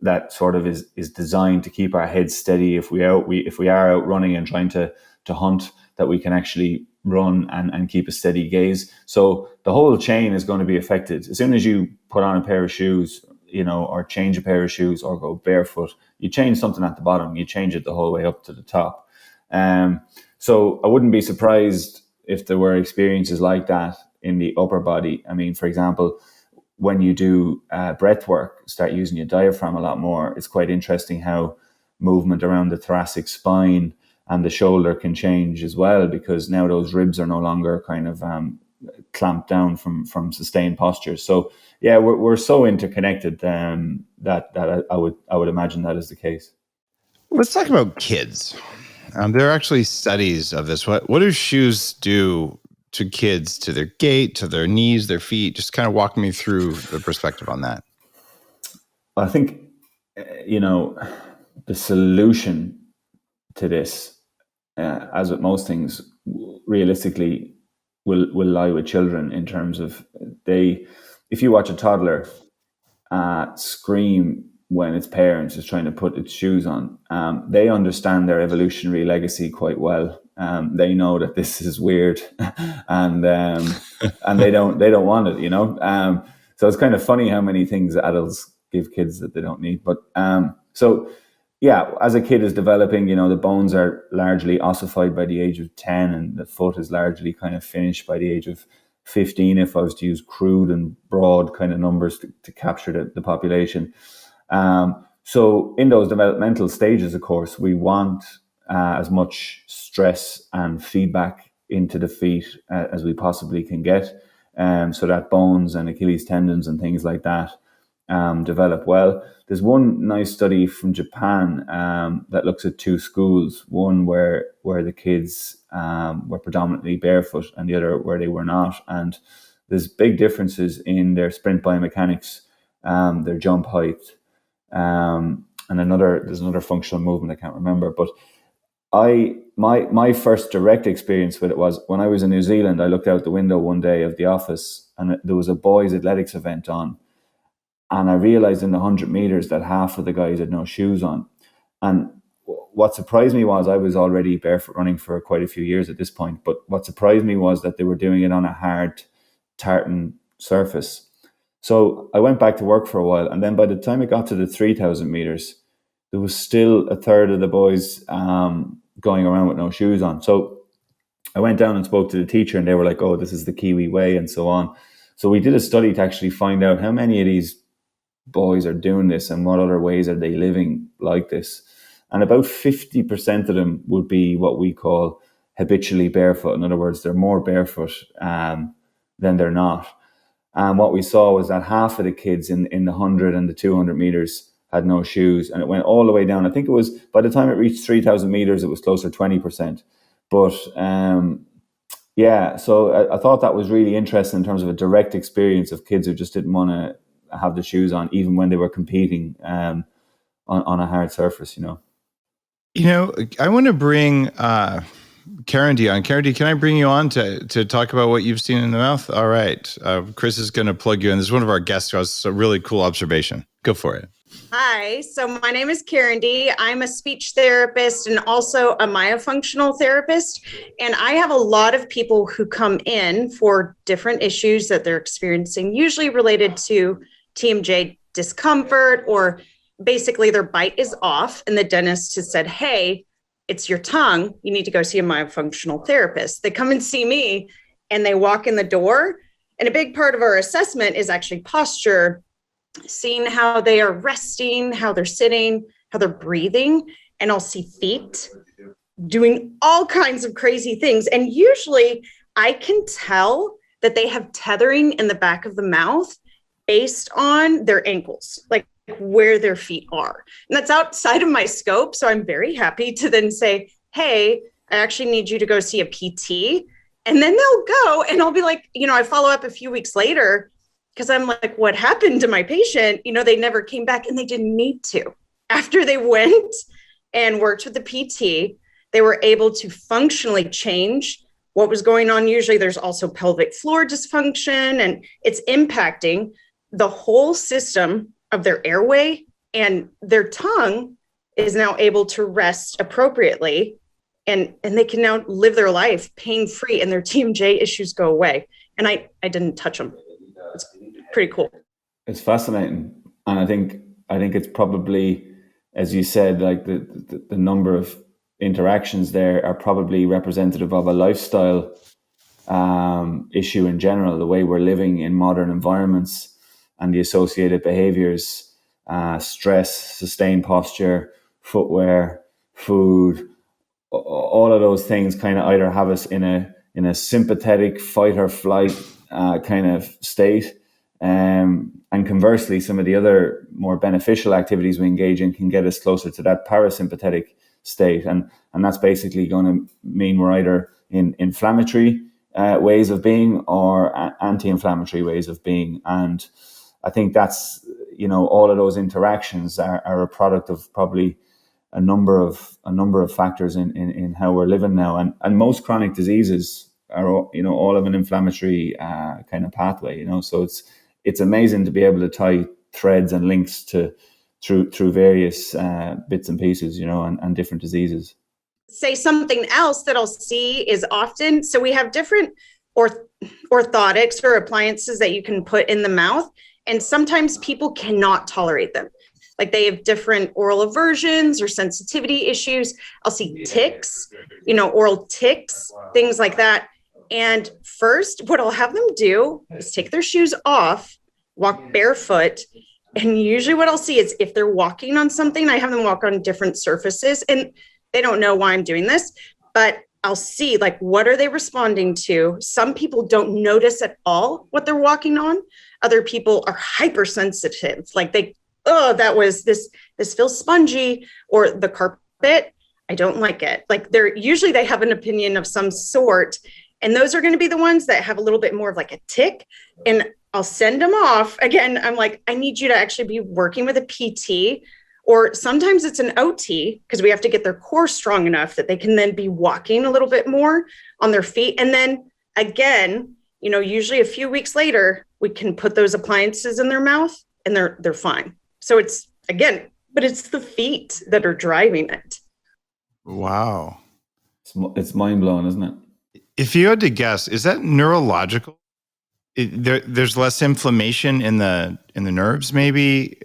that sort of is designed to keep our heads steady. If we are out running and trying to hunt, that we can actually run and keep a steady gaze. So the whole chain is going to be affected. As soon as you put on a pair of shoes, or change a pair of shoes or go barefoot, you change something at the bottom, you change it the whole way up to the top. So I wouldn't be surprised if there were experiences like that in the upper body. I mean, for example, when you do breath work, start using your diaphragm a lot more, it's quite interesting how movement around the thoracic spine and the shoulder can change as well, because now those ribs are no longer kind of clamped down from sustained postures. So yeah, we're so interconnected that I would imagine that is the case. Let's talk about kids. There are actually studies of this. What do shoes do to kids, to their gait, to their knees, their feet? Just kind of walk me through the perspective on that. I think, the solution to this, as with most things, realistically will lie with children, in terms of if you watch a toddler scream when its parents is trying to put its shoes on, they understand their evolutionary legacy quite well. They know that this is weird, and they don't want it, so it's kind of funny how many things adults give kids that they don't need. But so yeah, as a kid is developing, the bones are largely ossified by the age of 10, and the foot is largely kind of finished by the age of 15, if I was to use crude and broad kind of numbers to capture the population. So in those developmental stages, of course, we want as much stress and feedback into the feet as we possibly can get, so that bones and Achilles tendons and things like that develop well. There's one nice study from Japan that looks at two schools, one where the kids were predominantly barefoot and the other where they were not. And there's big differences in their sprint biomechanics, their jump height, and there's another functional movement I can't remember. But my first direct experience with it was when I was in New Zealand. I looked out the window one day of the office, and there was a boys' athletics event on. And I realized in the 100 meters that half of the guys had no shoes on. And what surprised me was I was already barefoot running for quite a few years at this point. But what surprised me was that they were doing it on a hard tartan surface. So I went back to work for a while. And then by the time it got to the 3,000 meters, there was still a third of the boys going around with no shoes on. So I went down and spoke to the teacher, and they were like, oh, this is the Kiwi way, and so on. So we did a study to actually find out how many of these boys are doing this and what other ways are they living like this. And about 50% of them would be what we call habitually barefoot. In other words, they're more barefoot than they're not. And what we saw was that half of the kids in the 100 and the 200 meters had no shoes, and it went all the way down. I think it was, by the time it reached 3,000 meters, it was closer to 20%. But yeah, so I thought that was really interesting in terms of a direct experience of kids who just didn't want to have the shoes on, even when they were competing on a hard surface. I want to bring Karen D on. Karen D, can I bring you on to talk about what you've seen in the mouth? All right. Chris is going to plug you in. This is one of our guests who has a really cool observation. Go for it. Hi, so my name is Karen D. I'm a speech therapist and also a myofunctional therapist. And I have a lot of people who come in for different issues that they're experiencing, usually related to TMJ discomfort, or basically their bite is off and the dentist has said, hey, it's your tongue. You need to go see a myofunctional therapist. They come and see me and they walk in the door. And a big part of our assessment is actually posture, seeing how they are resting, how they're sitting, how they're breathing. And I'll see feet doing all kinds of crazy things. And usually I can tell that they have tethering in the back of the mouth based on their ankles, like where their feet are. And that's outside of my scope. So I'm very happy to then say, hey, I actually need you to go see a PT. And then they'll go and I'll be like, I follow up a few weeks later because I'm like, what happened to my patient? They never came back, and they didn't need to. After they went and worked with the PT, they were able to functionally change what was going on. Usually there's also pelvic floor dysfunction, and it's impacting the whole system of their airway, and their tongue is now able to rest appropriately, and they can now live their life pain-free, and their TMJ issues go away. And I didn't touch them. It's pretty cool. It's fascinating. And I think it's probably, as you said, like the number of interactions there are probably representative of a lifestyle issue in general, the way we're living in modern environments and the associated behaviors, stress, sustained posture, footwear, food, all of those things kind of either have us in a sympathetic fight or flight kind of state. And conversely, some of the other more beneficial activities we engage in can get us closer to that parasympathetic state. And that's basically going to mean we're either in inflammatory ways of being or anti-inflammatory ways of being. And I think that's, all of those interactions are a product of probably a number of factors in how we're living now. And most chronic diseases are, all of an inflammatory kind of pathway, so it's amazing to be able to tie threads and links through various bits and pieces, and different diseases. Say something else that I'll see is often, so we have different orthotics or appliances that you can put in the mouth, and sometimes people cannot tolerate them. Like they have different oral aversions or sensitivity issues. I'll see tics, oral tics, things like that. And first, what I'll have them do is take their shoes off, walk barefoot. And usually what I'll see is if they're walking on something, I have them walk on different surfaces. And they don't know why I'm doing this, but I'll see, like, what are they responding to? Some people don't notice at all what they're walking on. Other people are hypersensitive. Like this feels spongy, or the carpet, I don't like it. Like they have an opinion of some sort. And those are going to be the ones that have a little bit more of like a tic. And I'll send them off. Again, I'm like, I need you to actually be working with a PT, or sometimes it's an OT, because we have to get their core strong enough that they can then be walking a little bit more on their feet. And then again, usually a few weeks later, we can put those appliances in their mouth and they're fine. So it's the feet that are driving it. Wow. It's mind blowing, isn't it? If you had to guess, is that neurological? There's less inflammation in the nerves, maybe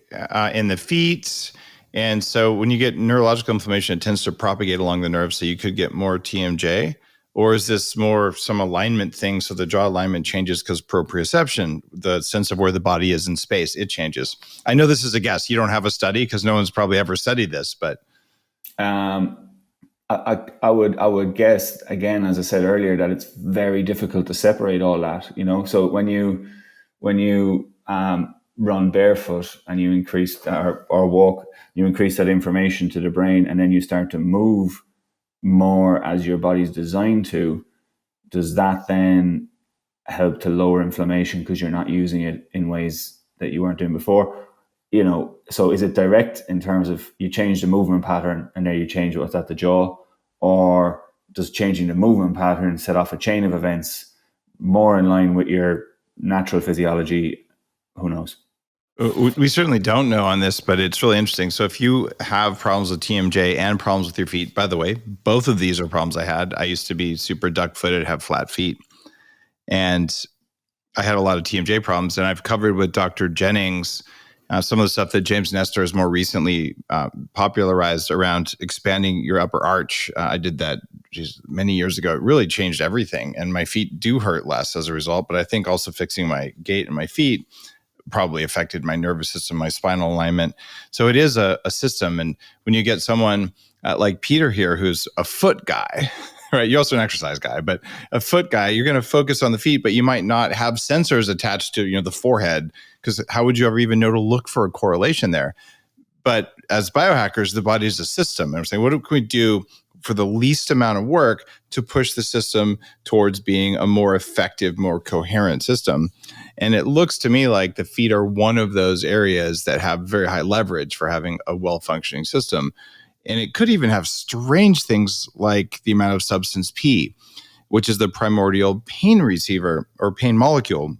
in the feet, and so when you get neurological inflammation, it tends to propagate along the nerves, so you could get more TMJ. Or is this more some alignment thing? So the jaw alignment changes because proprioception, the sense of where the body is in space, it changes. I know this is a guess. You don't have a study because no one's probably ever studied this, but I would guess, again, as I said earlier, that it's very difficult to separate all that, So when you run barefoot and you increase or walk, you increase that information to the brain, and then you start to move more as your body's designed to. Does that then help to lower inflammation because you're not using it in ways that you weren't doing before? So is it direct in terms of you change the movement pattern and then you change what's at the jaw, or does changing the movement pattern set off a chain of events more in line with your natural physiology? Who knows? We certainly don't know on this, but it's really interesting. So if you have problems with TMJ and problems with your feet, by the way, both of these are problems I had. I used to be super duck-footed, have flat feet. And I had a lot of TMJ problems. And I've covered with Dr. Jennings some of the stuff that James Nestor has more recently popularized around expanding your upper arch. I did that many years ago. It really changed everything. And my feet do hurt less as a result. But I think also fixing my gait and my feet probably affected my nervous system, my spinal alignment. So it is a system. And when you get someone like Peter here, who's a foot guy, right? You're also an exercise guy, but a foot guy, you're going to focus on the feet, but you might not have sensors attached to, the forehead, because how would you ever even know to look for a correlation there? But as biohackers, the body is a system. And we're saying, what can we do for the least amount of work to push the system towards being a more effective, more coherent system? And it looks to me like the feet are one of those areas that have very high leverage for having a well-functioning system. And it could even have strange things like the amount of substance P, which is the primordial pain receiver or pain molecule.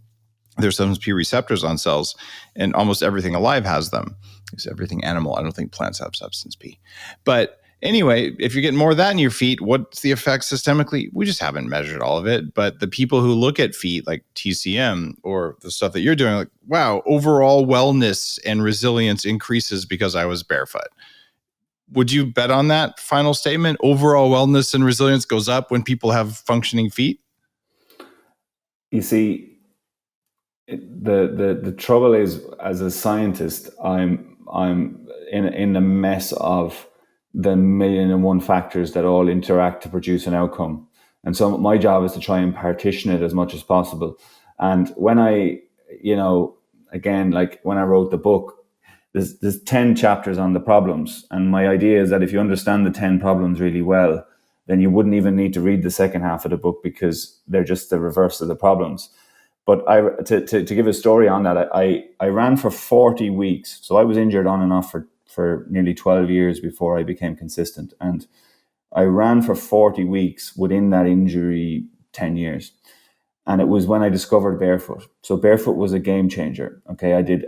There's substance P receptors on cells, and almost everything alive has them. It's everything animal. I don't think plants have substance P. But anyway, if you're getting more of that in your feet, what's the effect systemically? We just haven't measured all of it. But the people who look at feet like TCM or the stuff that you're doing, like, wow, overall wellness and resilience increases because I was barefoot. Would you bet on that final statement? Overall wellness and resilience goes up when people have functioning feet? You see, the trouble is, as a scientist, I'm in the mess of the 1,000,001 factors that all interact to produce an outcome. And so my job is to try and partition it as much as possible. And when I, again, like when I wrote the book, there's 10 chapters on the problems. And my idea is that if you understand the 10 problems really well, then you wouldn't even need to read the second half of the book, because they're just the reverse of the problems. But to give a story on that, I ran for 40 weeks. So I was injured on and off for nearly 12 years before I became consistent. And I ran for 40 weeks within that injury 10 years. And it was when I discovered barefoot. So barefoot was a game changer. Okay, I did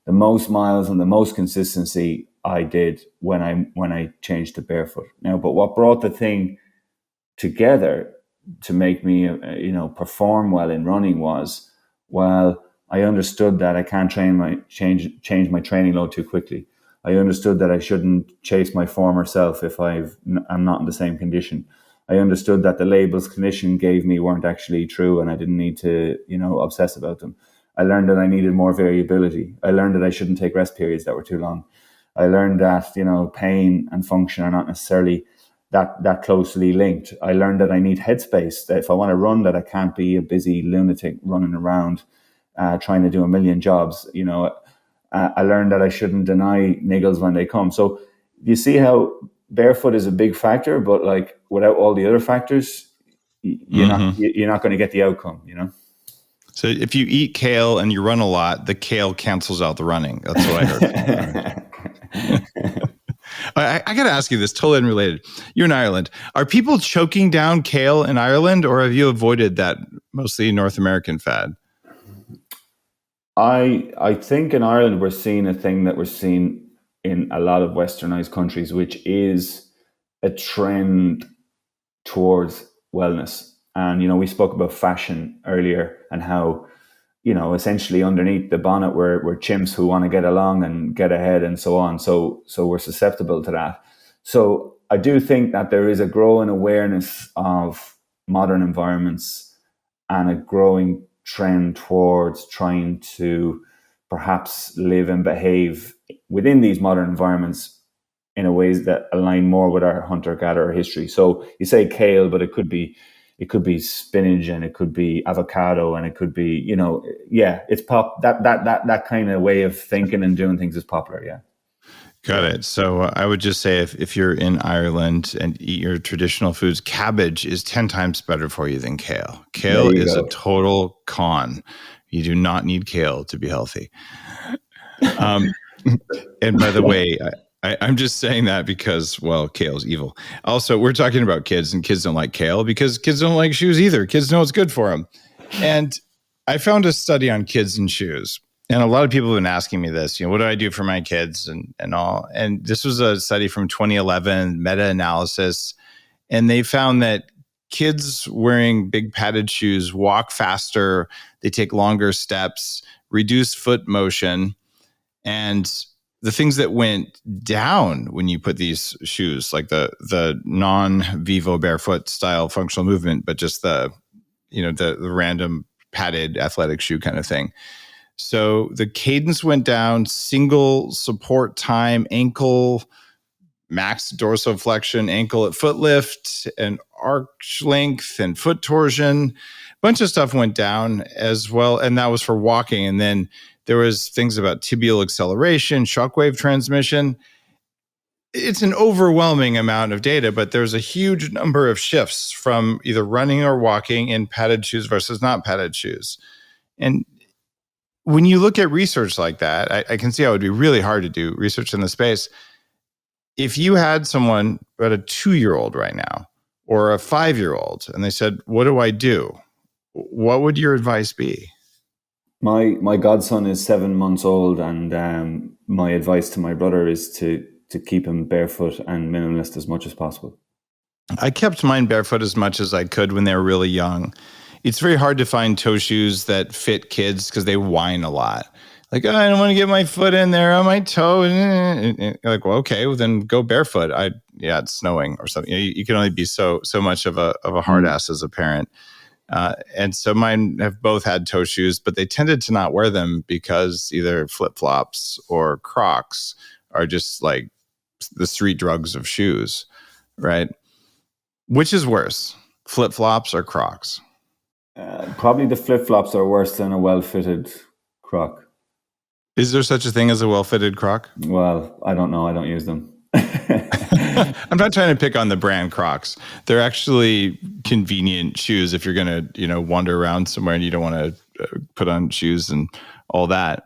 the most miles and the most consistency I did when I changed to barefoot. Now, but what brought the thing together to make me, perform well in running was, well, I understood that I can't change my training load too quickly. I understood that I shouldn't chase my former self if I'm not in the same condition. I understood that the labels clinician gave me weren't actually true, and I didn't need to, obsess about them. I learned that I needed more variability. I learned that I shouldn't take rest periods that were too long. I learned that, pain and function are not necessarily that closely linked. I learned that I need headspace, that if I want to run, that I can't be a busy lunatic running around trying to do a million jobs. I learned that I shouldn't deny niggles when they come. So you see how barefoot is a big factor, but like without all the other factors, you're not going to get the outcome, So if you eat kale and you run a lot, the kale cancels out the running. That's what I heard. I got to ask you this, totally unrelated. You're in Ireland. Are people choking down kale in Ireland, or have you avoided that mostly North American fad? I think in Ireland we're seeing a thing that we're seeing in a lot of westernized countries, which is a trend towards wellness. And, we spoke about fashion earlier and how, essentially underneath the bonnet we're chimps who want to get along and get ahead and so on. So we're susceptible to that. So I do think that there is a growing awareness of modern environments and a growing trend towards trying to perhaps live and behave within these modern environments in a ways that align more with our hunter-gatherer history. So you say kale, but it could be spinach, and it could be avocado, and it could be, it's pop. That kind of way of thinking and doing things is popular. Yeah. Got it. So I would just say if you're in Ireland and eat your traditional foods, cabbage is 10 times better for you than kale. Kale is a total con. You do not need kale to be healthy. And by the way, I'm just saying that because, well, kale's evil. Also, we're talking about kids, and kids don't like kale because kids don't like shoes either. Kids know it's good for them. And I found a study on kids and shoes. And a lot of people have been asking me this, what do I do for my kids and all? And this was a study from 2011, meta-analysis. And they found that kids wearing big padded shoes walk faster, they take longer steps, reduce foot motion, and the things that went down when you put these shoes, like the non-Vivo barefoot style functional movement, but just the random padded athletic shoe kind of thing. So the cadence went down, single support time, ankle, max dorsiflexion, ankle at foot lift, and arch length and foot torsion. A bunch of stuff went down as well. And that was for walking. And then there was things about tibial acceleration, shockwave transmission. It's an overwhelming amount of data, but there's a huge number of shifts from either running or walking in padded shoes versus not padded shoes. And when you look at research like that, I can see how it would be really hard to do research in the space. If you had someone, about a 2-year-old right now, or a 5-year-old, and they said, what do I do? What would your advice be? My godson is 7 months old, and my advice to my brother is to keep him barefoot and minimalist as much as possible. I kept mine barefoot as much as I could when they were really young. It's very hard to find toe shoes that fit kids because they whine a lot. Like, I don't want to get my foot in there on my toe. And you're like, well, okay, well, then go barefoot. It's snowing or something. You can only be so much of a hard ass as a parent. And so mine have both had toe shoes, but they tended to not wear them because either flip-flops or Crocs are just like the street drugs of shoes, right? Which is worse, flip-flops or Crocs? Probably the flip-flops are worse than a well-fitted Croc. Is there such a thing as a well-fitted Croc? Well, I don't know. I don't use them. I'm not trying to pick on the brand Crocs. They're actually convenient shoes if you're going to, wander around somewhere and you don't want to put on shoes and all that.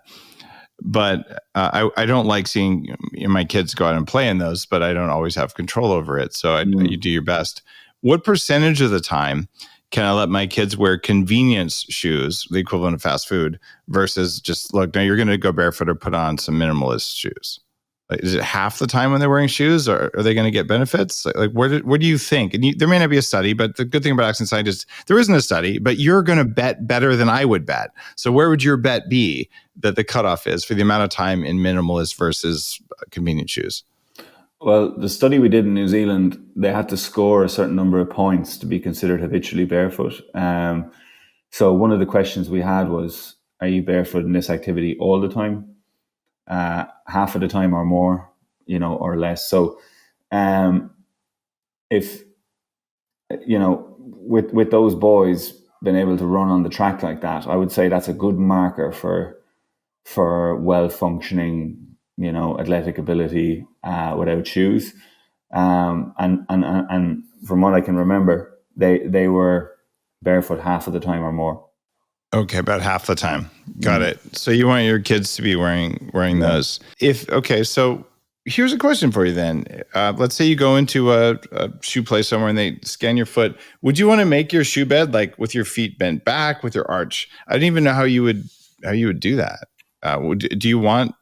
But I don't like seeing my kids go out and play in those, but I don't always have control over it. So you do your best. What percentage of the time can I let my kids wear convenience shoes, the equivalent of fast food, versus just, look, now you're going to go barefoot or put on some minimalist shoes? Like, is it half the time when they're wearing shoes, or are they going to get benefits? Like, where do you think? And there may not be a study, but the good thing about Action Scientists, there isn't a study, but you're going to bet better than I would bet. So where would your bet be that the cutoff is for the amount of time in minimalist versus convenient shoes? Well, the study we did in New Zealand, they had to score a certain number of points to be considered habitually barefoot. So one of the questions we had was, are you barefoot in this activity all the time? Half of the time or more, or less. So if, with those boys being able to run on the track like that, I would say that's a good marker for well-functioning, athletic ability without shoes. And from what I can remember, they were barefoot half of the time or more. Okay, about half the time. Got it. So you want your kids to be wearing those. So here's a question for you then. Let's say you go into a shoe place somewhere and they scan your foot. Would you want to make your shoe bed like with your feet bent back, with your arch? I don't even know how you would do that. Do you want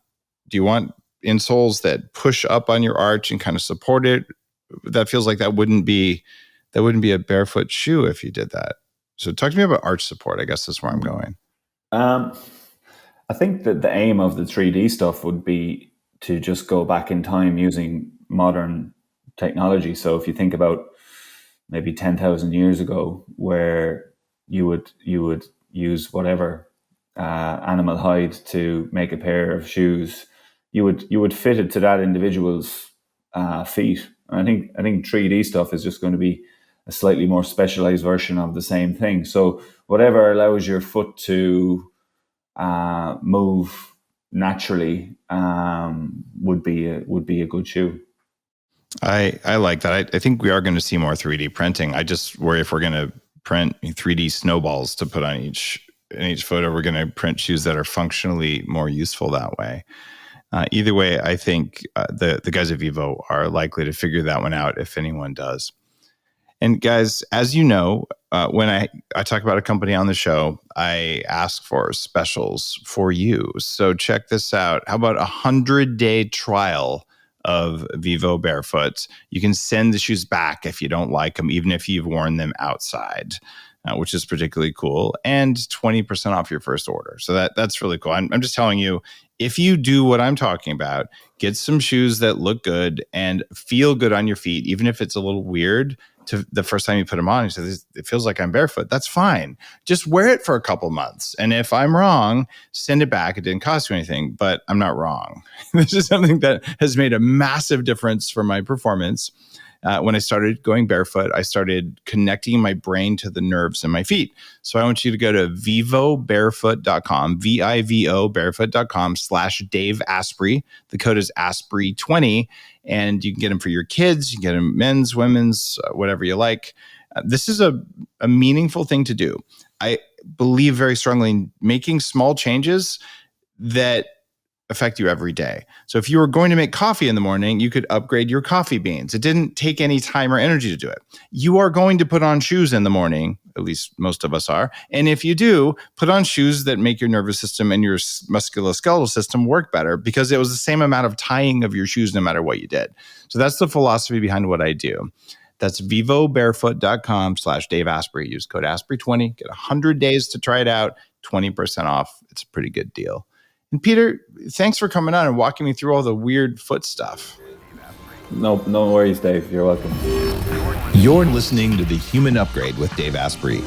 insoles that push up on your arch and kind of support it? That feels like that wouldn't be a barefoot shoe if you did that. So talk to me about arch support. I guess that's where I'm going. I think that the aim of the 3D stuff would be to just go back in time using modern technology. So if you think about maybe 10,000 years ago, where you would use whatever animal hide to make a pair of shoes, you would fit it to that individual's feet. And I think 3D stuff is just going to be a slightly more specialized version of the same thing. So whatever allows your foot to move naturally would be a good shoe. I like that. I think we are going to see more 3D printing. I just worry if we're going to print 3D snowballs to put on each foot, or we're going to print shoes that are functionally more useful that way. Either way, I think the guys at Vivo are likely to figure that one out if anyone does. And guys, as you know, when I talk about a company on the show, I ask for specials for you. So check this out. How about 100-day trial of Vivo Barefoot? You can send the shoes back if you don't like them, even if you've worn them outside, which is particularly cool, and 20% off your first order. So that's really cool. I'm just telling you, if you do what I'm talking about, get some shoes that look good and feel good on your feet, even if it's a little weird to the first time you put them on, you say, it feels like I'm barefoot. That's fine. Just wear it for a couple months. And if I'm wrong, send it back. It didn't cost you anything, but I'm not wrong. This is something that has made a massive difference for my performance. When I started going barefoot, I started connecting my brain to the nerves in my feet. So I want you to go to vivobarefoot.com, VIVO barefoot.com/Dave Asprey. The code is Asprey20, and you can get them for your kids. You can get them men's, women's, whatever you like. This is a meaningful thing to do. I believe very strongly in making small changes that affect you every day. So if you were going to make coffee in the morning, you could upgrade your coffee beans. It didn't take any time or energy to do it. You are going to put on shoes in the morning, at least most of us are. And if you do, put on shoes that make your nervous system and your musculoskeletal system work better, because it was the same amount of tying of your shoes no matter what you did. So that's the philosophy behind what I do. That's vivobarefoot.com/Dave Asprey. Use code Asprey20, get 100 days to try it out, 20% off. It's a pretty good deal. And Peter, thanks for coming on and walking me through all the weird foot stuff. No worries, Dave. You're welcome. You're listening to The Human Upgrade with Dave Asprey.